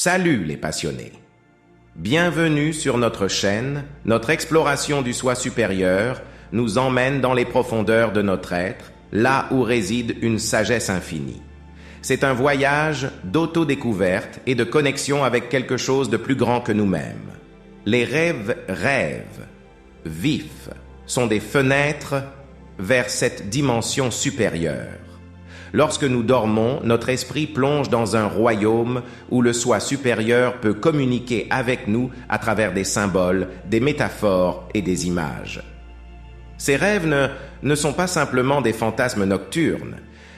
Salut les passionnés! Bienvenue sur notre chaîne. Notre exploration du soi supérieur nous emmène dans les profondeurs de notre être, là où réside une sagesse infinie. C'est un voyage d'autodécouverte et de connexion avec quelque chose de plus grand que nous-mêmes. Les rêves vifs, sont des fenêtres vers cette dimension supérieure. Lorsque nous dormons, notre esprit plonge dans un royaume où le soi supérieur peut communiquer avec nous à travers des symboles, des métaphores et des images. Ces rêves ne sont pas simplement des fantasmes nocturnes,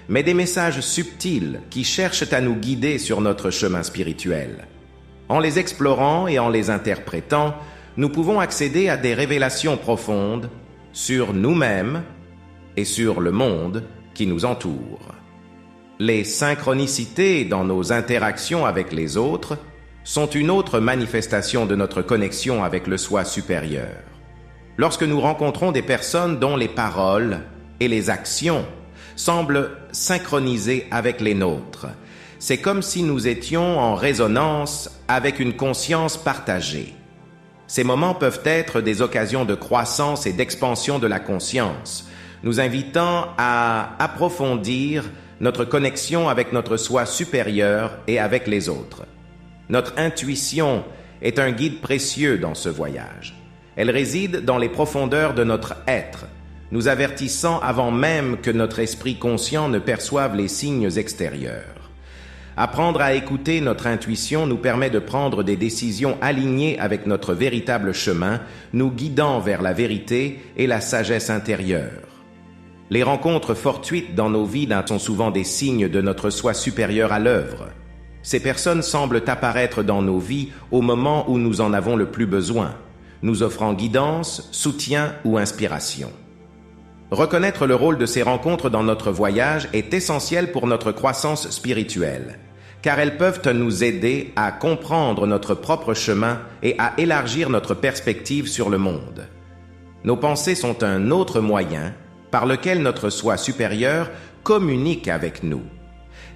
mais des messages subtils qui cherchent à nous guider sur notre chemin spirituel. En les explorant et en les interprétant, nous pouvons accéder à des révélations profondes sur nous-mêmes et sur le monde qui nous entoure. Les synchronicités dans nos interactions avec les autres sont une autre manifestation de notre connexion avec le soi supérieur. Lorsque nous rencontrons des personnes dont les paroles et les actions semblent synchronisées avec les nôtres, c'est comme si nous étions en résonance avec une conscience partagée. Ces moments peuvent être des occasions de croissance et d'expansion de la conscience, nous invitant à approfondir notre connexion avec notre soi supérieur et avec les autres. Notre intuition est un guide précieux dans ce voyage. Elle réside dans les profondeurs de notre être, nous avertissant avant même que notre esprit conscient ne perçoive les signes extérieurs. Apprendre à écouter notre intuition nous permet de prendre des décisions alignées avec notre véritable chemin, nous guidant vers la vérité et la sagesse intérieure. Les rencontres fortuites dans nos vies sont souvent des signes de notre soi supérieur à l'œuvre. Ces personnes semblent apparaître dans nos vies au moment où nous en avons le plus besoin, nous offrant guidance, soutien ou inspiration. Reconnaître le rôle de ces rencontres dans notre voyage est essentiel pour notre croissance spirituelle, car elles peuvent nous aider à comprendre notre propre chemin et à élargir notre perspective sur le monde. Nos pensées sont un autre moyen par lequel notre soi supérieur communique avec nous.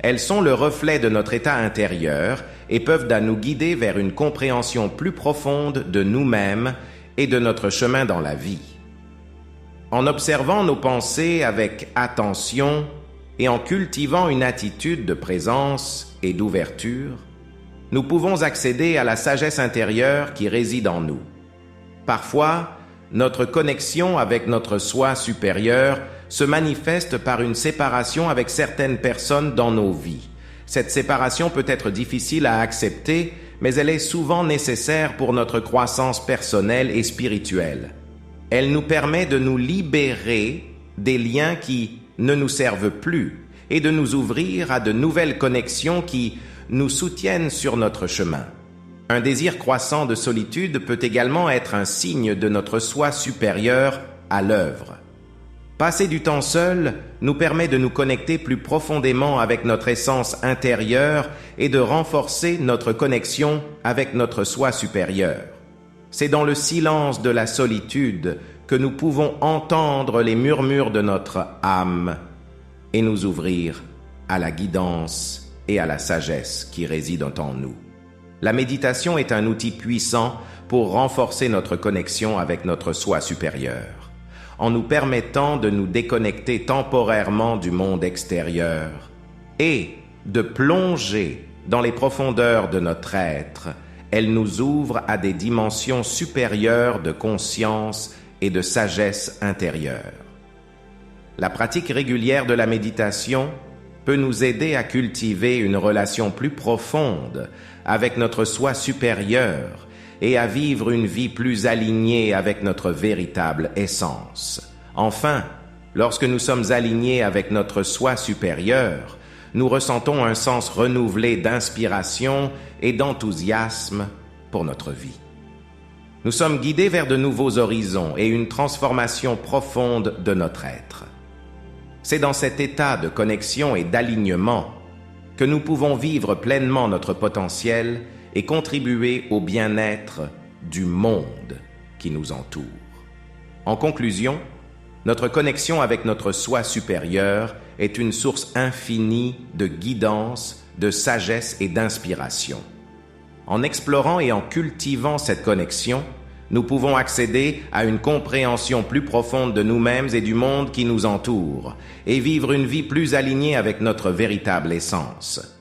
Elles sont le reflet de notre état intérieur et peuvent nous guider vers une compréhension plus profonde de nous-mêmes et de notre chemin dans la vie. En observant nos pensées avec attention et en cultivant une attitude de présence et d'ouverture, nous pouvons accéder à la sagesse intérieure qui réside en nous. Parfois, notre connexion avec notre soi supérieur se manifeste par une séparation avec certaines personnes dans nos vies. Cette séparation peut être difficile à accepter, mais elle est souvent nécessaire pour notre croissance personnelle et spirituelle. Elle nous permet de nous libérer des liens qui ne nous servent plus et de nous ouvrir à de nouvelles connexions qui nous soutiennent sur notre chemin. Un désir croissant de solitude peut également être un signe de notre soi supérieur à l'œuvre. Passer du temps seul nous permet de nous connecter plus profondément avec notre essence intérieure et de renforcer notre connexion avec notre soi supérieur. C'est dans le silence de la solitude que nous pouvons entendre les murmures de notre âme et nous ouvrir à la guidance et à la sagesse qui résident en nous. La méditation est un outil puissant pour renforcer notre connexion avec notre soi supérieur, en nous permettant de nous déconnecter temporairement du monde extérieur et de plonger dans les profondeurs de notre être. Elle nous ouvre à des dimensions supérieures de conscience et de sagesse intérieure. La pratique régulière de la méditation peut nous aider à cultiver une relation plus profonde avec notre soi supérieur et à vivre une vie plus alignée avec notre véritable essence. Enfin, lorsque nous sommes alignés avec notre soi supérieur, nous ressentons un sens renouvelé d'inspiration et d'enthousiasme pour notre vie. Nous sommes guidés vers de nouveaux horizons et une transformation profonde de notre être. C'est dans cet état de connexion et d'alignement que nous pouvons vivre pleinement notre potentiel et contribuer au bien-être du monde qui nous entoure. En conclusion, notre connexion avec notre soi supérieur est une source infinie de guidance, de sagesse et d'inspiration. En explorant et en cultivant cette connexion, nous pouvons accéder à une compréhension plus profonde de nous-mêmes et du monde qui nous entoure, et vivre une vie plus alignée avec notre véritable essence.